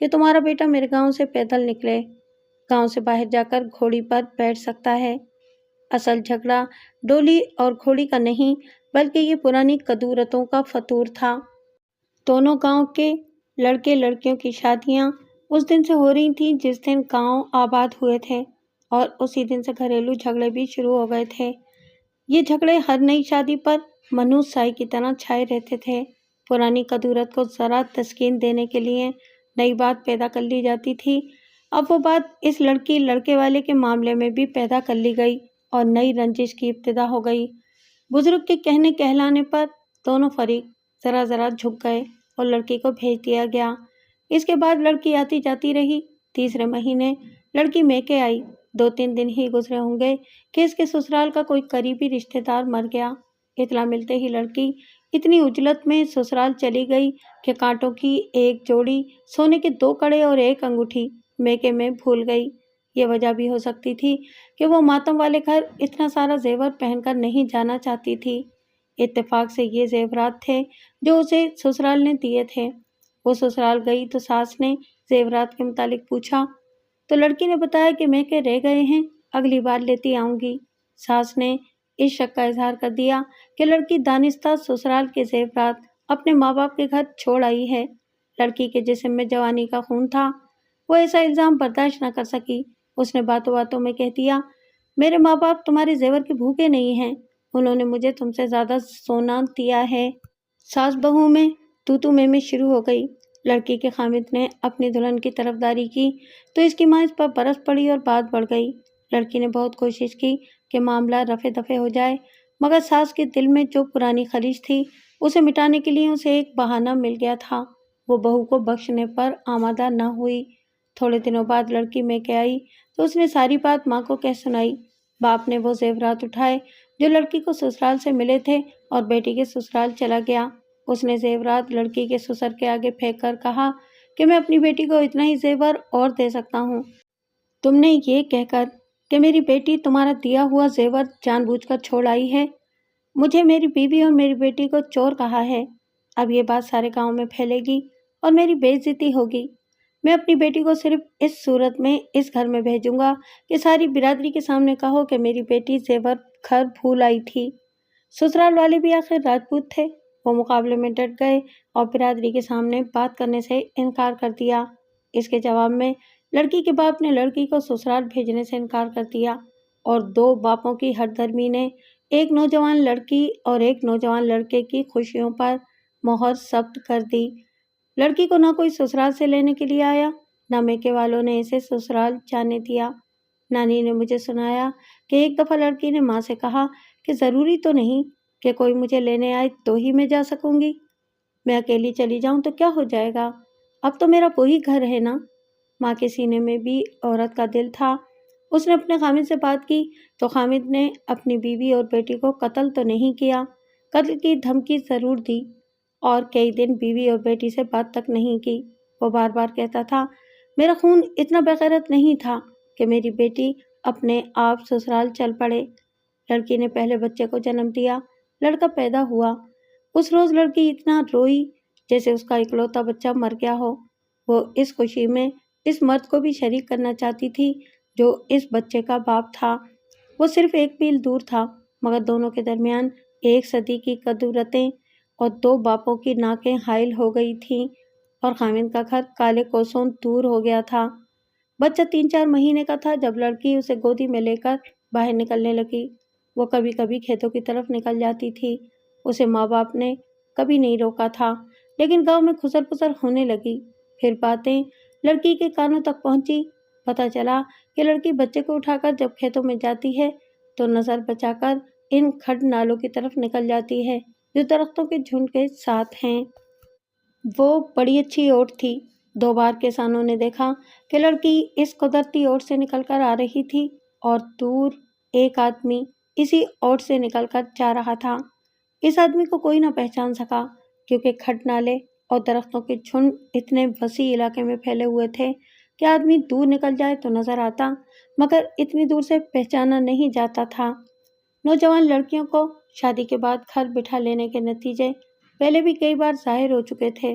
کہ تمہارا بیٹا میرے گاؤں سے پیدل نکلے، گاؤں سے باہر جا کر گھوڑی پر بیٹھ سکتا ہے۔ اصل جھگڑا ڈولی اور گھوڑی کا نہیں بلکہ یہ پرانی قدورتوں کا فتور تھا۔ دونوں گاؤں کے لڑکے لڑکیوں کی شادیاں اس دن سے ہو رہی تھیں جس دن گاؤں آباد ہوئے تھے، اور اسی دن سے گھریلو جھگڑے بھی شروع ہو گئے تھے۔ یہ جھگڑے ہر نئی شادی پر منحوس سائے کی طرح چھائے رہتے تھے۔ پرانی قدورت کو ذرا تسکین دینے کے لیے نئی بات پیدا کر لی جاتی تھی۔ اب وہ بات اس لڑکی لڑکے والے کے معاملے میں بھی پیدا کر لی گئی اور نئی رنجش کی ابتدا ہو گئی۔ بزرگ کے کہنے کہلانے پر دونوں فریق ذرا ذرا جھک گئے اور لڑکی کو بھیج دیا گیا۔ اس کے بعد لڑکی آتی جاتی رہی۔ تیسرے مہینے لڑکی میکے آئی۔ 2-3 دن ہی گزرے ہوں گے کہ اس کے سسرال کا کوئی قریبی رشتہ دار مر گیا۔ اطلاع ملتے ہی لڑکی اتنی عجلت میں سسرال چلی گئی کہ کانٹوں کی ایک جوڑی، سونے کے 2 کڑے اور 1 انگوٹھی میکے میں بھول گئی۔ یہ وجہ بھی ہو سکتی تھی کہ وہ ماتم والے گھر اتنا سارا زیور پہن کر نہیں جانا چاہتی تھی۔ اتفاق سے یہ زیورات تھے جو اسے سسرال نے دیے تھے۔ وہ سسرال گئی تو ساس نے زیورات کے متعلق پوچھا تو لڑکی نے بتایا کہ میکے رہ گئے ہیں، اگلی بار لیتی آؤں گی۔ ساس نے اس شک کا اظہار کر دیا کہ لڑکی دانستہ سسرال کے زیورات اپنے ماں باپ کے گھر چھوڑ آئی ہے۔ لڑکی کے جسم میں جوانی کا خون تھا، وہ ایسا الزام برداشت نہ کر سکی۔ اس نے باتوں باتوں میں کہہ دیا، میرے ماں باپ تمہارے زیور کے بھوکے نہیں ہیں، انہوں نے مجھے تم سے زیادہ سونا دیا ہے۔ ساس بہو میں تو میں شروع ہو گئی۔ لڑکی کے خامد نے اپنی دلہن کی طرفداری کی تو اس کی ماں اس پر برس پڑی اور بات بڑھ گئی۔ لڑکی نے بہت کوشش کی کہ معاملہ رفع دفع ہو جائے، مگر ساس کے دل میں جو پرانی خلیش تھی اسے مٹانے کے لیے اسے ایک بہانہ مل گیا تھا۔ وہ بہو کو بخشنے پر آمادہ نہ ہوئی۔ تھوڑے دنوں بعد لڑکی میکے آئی تو اس نے ساری بات ماں کو کہہ سنائی۔ باپ نے وہ زیورات اٹھائے جو لڑکی کو سسرال سے ملے تھے اور بیٹی کے سسرال چلا گیا۔ اس نے زیورات لڑکی کے سسر کے آگے پھینک کر کہا کہ میں اپنی بیٹی کو اتنا ہی زیور اور دے سکتا ہوں۔ تم نے یہ کہہ کر کہ میری بیٹی تمہارا دیا ہوا زیور جان بوجھ کر چھوڑ آئی ہے، مجھے میری بیوی اور میری بیٹی کو چور کہا ہے۔ اب یہ بات سارے گاؤں میں پھیلے گی اور میری بے عزتی ہوگی۔ میں اپنی بیٹی کو صرف اس صورت میں اس گھر میں بھیجوں گا کہ ساری برادری کے سامنے کہو کہ میری بیٹی زیور گھر بھول آئی تھی۔ سسرال والے بھی آخر راجپوت تھے، وہ مقابلے میں ڈٹ گئے اور برادری کے سامنے بات کرنے سے انکار کر دیا۔ اس کے جواب میں لڑکی کے باپ نے لڑکی کو سسرال بھیجنے سے انکار کر دیا، اور 2 باپوں کی ہردرمی نے ایک نوجوان لڑکی اور ایک نوجوان لڑکے کی خوشیوں پر مہر ثبت کر دی۔ لڑکی کو نہ کوئی سسرال سے لینے کے لیے آیا، نہ میکے والوں نے اسے سسرال جانے دیا۔ نانی نے مجھے سنایا کہ ایک دفعہ لڑکی نے ماں سے کہا کہ ضروری تو نہیں کہ کوئی مجھے لینے آئے تو ہی میں جا سکوں گی، میں اکیلی چلی جاؤں تو کیا ہو جائے گا، اب تو میرا وہی گھر ہے نا۔ ماں کے سینے میں بھی عورت کا دل تھا۔ اس نے اپنے خامد سے بات کی تو خامد نے اپنی بیوی اور بیٹی کو قتل تو نہیں کیا، قتل کی دھمکی ضرور دی، اور کئی دن بیوی اور بیٹی سے بات تک نہیں کی۔ وہ بار بار کہتا تھا، میرا خون اتنا بے غیرت نہیں تھا کہ میری بیٹی اپنے آپ سسرال چل پڑے۔ لڑکی نے پہلے بچے کو جنم دیا، لڑکا پیدا ہوا۔ اس روز لڑکی اتنا روئی جیسے اس کا اکلوتا بچہ مر گیا ہو۔ وہ اس خوشی میں اس مرد کو بھی شریک کرنا چاہتی تھی جو اس بچے کا باپ تھا۔ وہ صرف 1 میل دور تھا، مگر دونوں کے درمیان 1 صدی کی قدورتیں اور 2 باپوں کی ناکیں حائل ہو گئی تھیں، اور خامد کا گھر کالے کوسوں دور ہو گیا تھا۔ بچہ 3-4 مہینے کا تھا جب لڑکی اسے گودی میں لے کر باہر نکلنے لگی۔ وہ کبھی کبھی کھیتوں کی طرف نکل جاتی تھی۔ اسے ماں باپ نے کبھی نہیں روکا تھا، لیکن گاؤں میں کھسر پسر ہونے لگی۔ پھر باتیں لڑکی کے کانوں تک پہنچی۔ پتہ چلا کہ لڑکی بچے کو اٹھا کر جب کھیتوں میں جاتی ہے تو نظر بچا کر ان کھڈ نالوں کی طرف نکل جاتی ہے جو درختوں کے جھنڈ کے ساتھ ہیں۔ وہ بڑی اچھی اوٹ تھی۔ 2 بار کسانوں نے دیکھا کہ لڑکی اس قدرتی اوٹ سے نکل کر آ رہی تھی، اور دور ایک آدمی اسی اوٹ سے نکل کر جا رہا تھا۔ اس آدمی کو کوئی نہ پہچان سکا کیونکہ کھڈ نالے اور درختوں کے جھنڈ اتنے وسیع علاقے میں پھیلے ہوئے تھے کہ آدمی دور نکل جائے تو نظر آتا، مگر اتنی دور سے پہچانا نہیں جاتا تھا۔ نوجوان لڑکیوں کو شادی کے بعد گھر بٹھا لینے کے نتیجے پہلے بھی کئی بار ظاہر ہو چکے تھے۔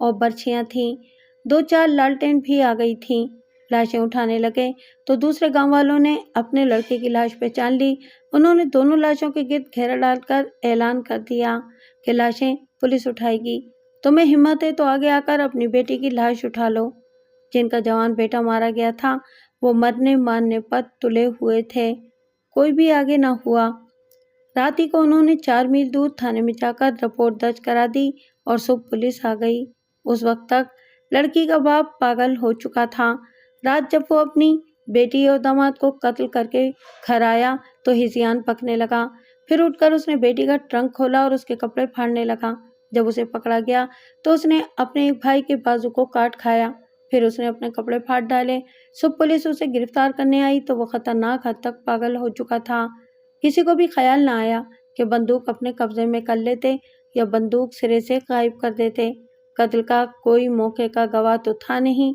اور برچھیاں تھیں۔ 2-4 لالٹین بھی آ گئی تھیں۔ لاشیں اٹھانے لگے تو دوسرے گاؤں والوں نے اپنے لڑکے کی لاش پہچان لی۔ انہوں نے دونوں لاشوں کے گرد گھیرا ڈال کر اعلان کر دیا کہ لاشیں پولیس اٹھائے گی۔ تمہیں ہمت ہے تو آگے آ کر اپنی بیٹی کی لاش اٹھا لو۔ جن کا جوان بیٹا مارا گیا تھا وہ مرنے مارنے پر تلے ہوئے تھے، کوئی بھی آگے نہ ہوا۔ رات ہی کو انہوں نے 4 میل دور تھانے میں جا کر رپورٹ درج کرا دی اور صبح پولیس آ گئی۔ اس وقت تک لڑکی کا باپ پاگل ہو چکا تھا۔ رات جب وہ اپنی بیٹی اور داماد کو قتل کر کے گھر آیا تو ہذیان پکنے لگا۔ پھر اٹھ کر اس نے بیٹی کا ٹرنک کھولا اور اس کے کپڑے پھاڑنے لگا۔ جب اسے پکڑا گیا تو اس نے اپنے ایک بھائی کے بازو کو کاٹ کھایا۔ پھر اس نے اپنے کپڑے پھاڑ ڈالے۔ صبح پولیس اسے گرفتار کرنے آئی تو وہ خطرناک حد تک پاگل ہو چکا تھا۔ کسی کو بھی خیال نہ آیا کہ بندوق اپنے قبضے میں کر لیتے یا بندوق سرے سے غائب کر دیتے۔ قتل کا کوئی موقع کا گواہ تو تھا نہیں،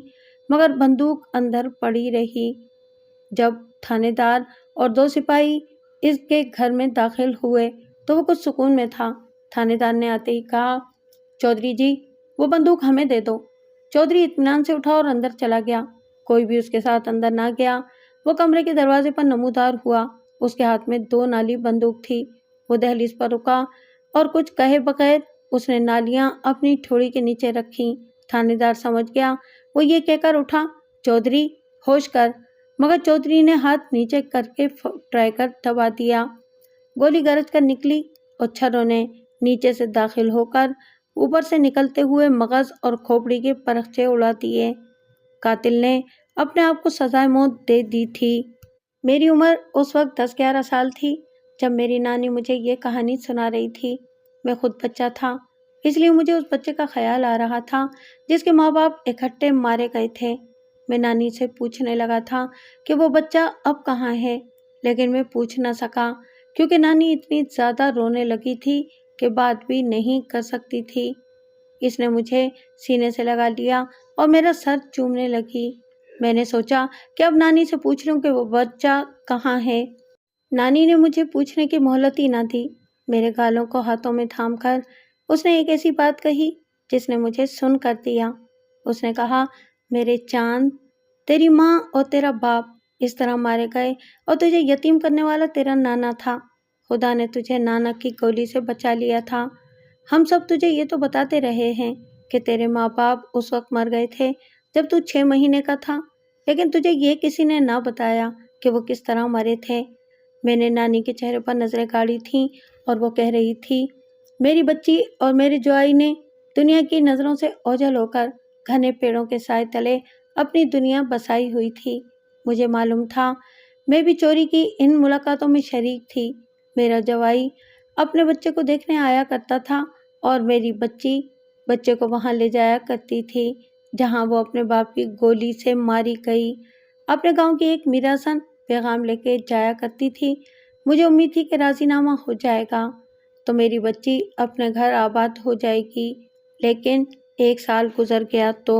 مگر بندوق اندر پڑی رہی۔ جب تھانے دار اور 2 سپاہی اس کے گھر میں داخل ہوئے تو وہ کچھ سکون میں تھا۔ تھانے دار نے آتے ہی کہا، چودھری جی وہ بندوق ہمیں دے دو۔ چودھری اطمینان سے اٹھا اور اندر چلا گیا۔ کوئی بھی اس کے ساتھ اندر نہ گیا۔ وہ کمرے کے دروازے پر نمودار ہوا۔ اس کے ہاتھ میں 2 نالی بندوق تھی۔ وہ دہلیز پر رکا اور کچھ کہے بغیر اس نے نالیاں اپنی ٹھوڑی کے نیچے رکھیں۔ تھانے دار سمجھ گیا۔ وہ یہ کہہ کر اٹھا، چودھری ہوش کر، مگر چودھری نے ہاتھ نیچے کر کے ٹرائگر دبا دیا۔ گولی گرج کر نکلی اور چھروں نے نیچے سے داخل ہو کر اوپر سے نکلتے ہوئے مغز اور کھوپڑی کے پرخچے اڑا دیے۔ قاتل نے اپنے آپ کو سزائے موت دے دی تھی۔ میری عمر اس وقت 10-11 سال تھی جب میری نانی مجھے یہ کہانی سنا رہی تھی۔ میں خود بچہ تھا، اس لیے مجھے اس بچے کا خیال آ رہا تھا جس کے ماں باپ اکٹھے مارے گئے تھے۔ میں نانی سے پوچھنے لگا تھا کہ وہ بچہ اب کہاں ہے، لیکن میں پوچھ نہ سکا کیونکہ نانی اتنی زیادہ رونے لگی تھی کہ بات بھی نہیں کر سکتی تھی۔ اس نے مجھے سینے سے لگا لیا اور میرا سر چومنے لگی۔ میں نے سوچا کہ اب نانی سے پوچھ لوں کہ وہ بچہ کہاں ہے۔ نانی نے مجھے پوچھنے کی مہلت ہی نہ دی۔ میرے گالوں کو ہاتھوں میں تھام کر اس نے ایک ایسی بات کہی جس نے مجھے سن کر دیا۔ اس نے کہا، میرے چاند، تیری ماں اور تیرا باپ اس طرح مارے گئے اور تجھے یتیم کرنے والا تیرا نانا تھا۔ خدا نے تجھے نانا کی گولی سے بچا لیا تھا۔ ہم سب تجھے یہ تو بتاتے رہے ہیں کہ تیرے ماں باپ اس وقت مر گئے تھے جب تو 6 مہینے کا تھا، لیکن تجھے یہ کسی نے نہ بتایا کہ وہ کس طرح مرے تھے۔ میں نے نانی کے چہرے پر نظریں گاڑی تھیں اور وہ کہہ رہی تھی، میری بچی اور میرے جوائی نے دنیا کی نظروں سے اوجھل ہو کر گھنے پیڑوں کے سائے تلے اپنی دنیا بسائی ہوئی تھی۔ مجھے معلوم تھا، میں بھی چوری کی ان ملاقاتوں میں شریک تھی۔ میرا جوائی اپنے بچے کو دیکھنے آیا کرتا تھا اور میری بچی بچے کو وہاں لے جایا کرتی تھی جہاں وہ اپنے باپ کی گولی سے ماری گئی۔ اپنے گاؤں کی ایک میراسن پیغام لے کے جایا کرتی تھی۔ مجھے امید تھی کہ راضی نامہ ہو جائے گا تو میری بچی اپنے گھر آباد ہو جائے گی، لیکن 1 سال گزر گیا تو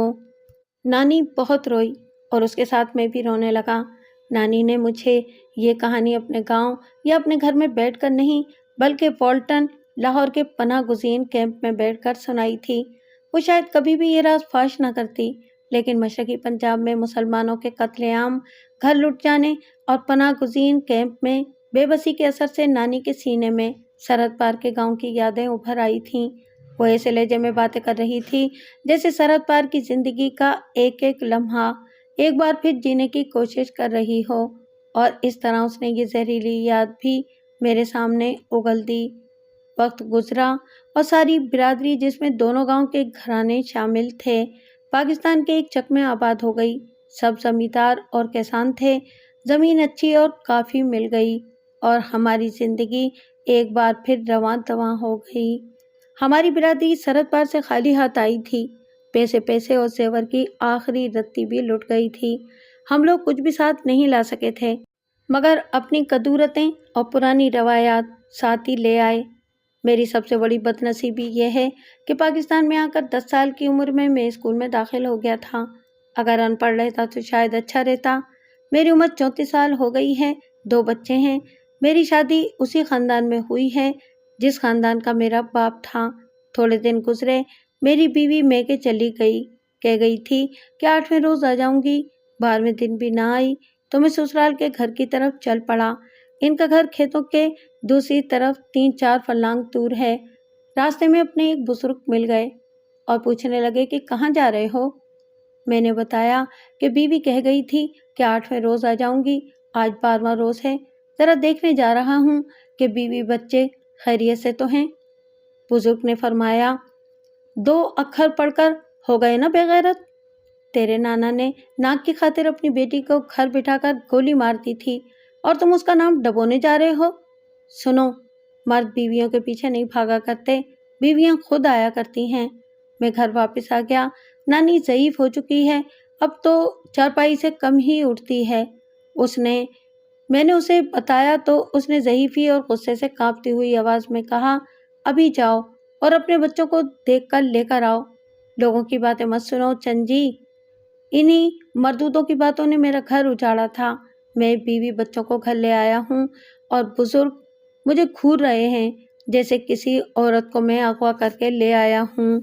نانی بہت روئی اور اس کے ساتھ میں بھی رونے لگا۔ نانی نے مجھے یہ کہانی اپنے گاؤں یا اپنے گھر میں بیٹھ کر نہیں بلکہ والٹن لاہور کے پناہ گزین کیمپ میں بیٹھ کر سنائی تھی۔ وہ شاید کبھی بھی یہ راز فاش نہ کرتی، لیکن مشرقی پنجاب میں مسلمانوں کے قتل عام، گھر لٹ جانے اور پناہ گزین کیمپ میں بے بسی کے اثر سے نانی کے سینے میں سرحد پار کے گاؤں کی یادیں ابھر آئی تھیں۔ وہ ایسے لہجے میں باتیں کر رہی تھی جیسے سرحد پار کی زندگی کا ایک ایک لمحہ ایک بار پھر جینے کی کوشش کر رہی ہو، اور اس طرح اس نے یہ زہریلی یاد بھی میرے سامنے اگل دی۔ وقت گزرا اور ساری برادری جس میں دونوں گاؤں کے گھرانے شامل تھے پاکستان کے ایک چک میں آباد ہو گئی۔ سب زمیندار اور کسان تھے۔ زمین اچھی اور کافی مل گئی اور ہماری زندگی ایک بار پھر رواں دواں ہو گئی۔ ہماری برادری سرحد پار سے خالی ہاتھ آئی تھی۔ پیسے اور زیور کی آخری رتی بھی لٹ گئی تھی۔ ہم لوگ کچھ بھی ساتھ نہیں لا سکے تھے، مگر اپنی قدورتیں اور پرانی روایات ساتھ ہی لے آئے۔ میری سب سے بڑی بد نصیبی یہ ہے کہ پاکستان میں آ کر 10 سال کی عمر میں اسکول میں داخل ہو گیا تھا۔ اگر ان پڑھ رہتا تو شاید اچھا رہتا۔ میری عمر 34 سال ہو گئی ہے، 2 بچے ہیں۔ میری شادی اسی خاندان میں ہوئی ہے جس خاندان کا میرا باپ تھا۔ تھوڑے دن گزرے، میری بیوی میکے چلی گئی، کہہ گئی تھی کہ 8ویں روز آ جاؤں گی، 12ویں دن بھی نہ آئی تو میں سسرال کے گھر کی طرف چل پڑا۔ ان کا گھر کھیتوں کے دوسری طرف 3-4 فرلانگ دور ہے۔ راستے میں اپنے ایک بزرگ مل گئے اور پوچھنے لگے کہ کہاں جا رہے ہو؟ میں نے بتایا کہ بیوی کہہ گئی تھی کہ 8ویں روز آ جاؤں گی، آج 12واں روز ہے، ذرا دیکھنے جا رہا ہوں کہ بیوی بچے خیریت سے تو ہیں۔ بزرگ نے فرمایا، 2 اکھر پڑھ کر ہو گئے نا بے غیرت؟ تیرے نانا نے ناک کی خاطر اپنی بیٹی کو گھر بٹھا کر گولی مار دی تھی اور تم اس کا نام ڈبونے جا رہے ہو؟ سنو، مرد بیویوں کے پیچھے نہیں بھاگا کرتے، بیویاں خود آیا کرتی ہیں۔ میں گھر واپس آ گیا۔ نانی ضعیف ہو چکی ہے، اب تو چارپائی سے کم ہی اٹھتی ہے۔ میں نے اسے بتایا تو اس نے ضعیفی اور غصے سے کانپتی ہوئی آواز میں کہا، ابھی جاؤ اور اپنے بچوں کو دیکھ کر لے کر آؤ، لوگوں کی باتیں مت سنو چند جی، انہی مردودوں کی باتوں نے میرا گھر اجاڑا تھا۔ میں بیوی بچوں کو گھر لے آیا ہوں اور بزرگ مجھے گھور رہے ہیں جیسے کسی عورت کو میں اغوا کر کے لے آیا ہوں۔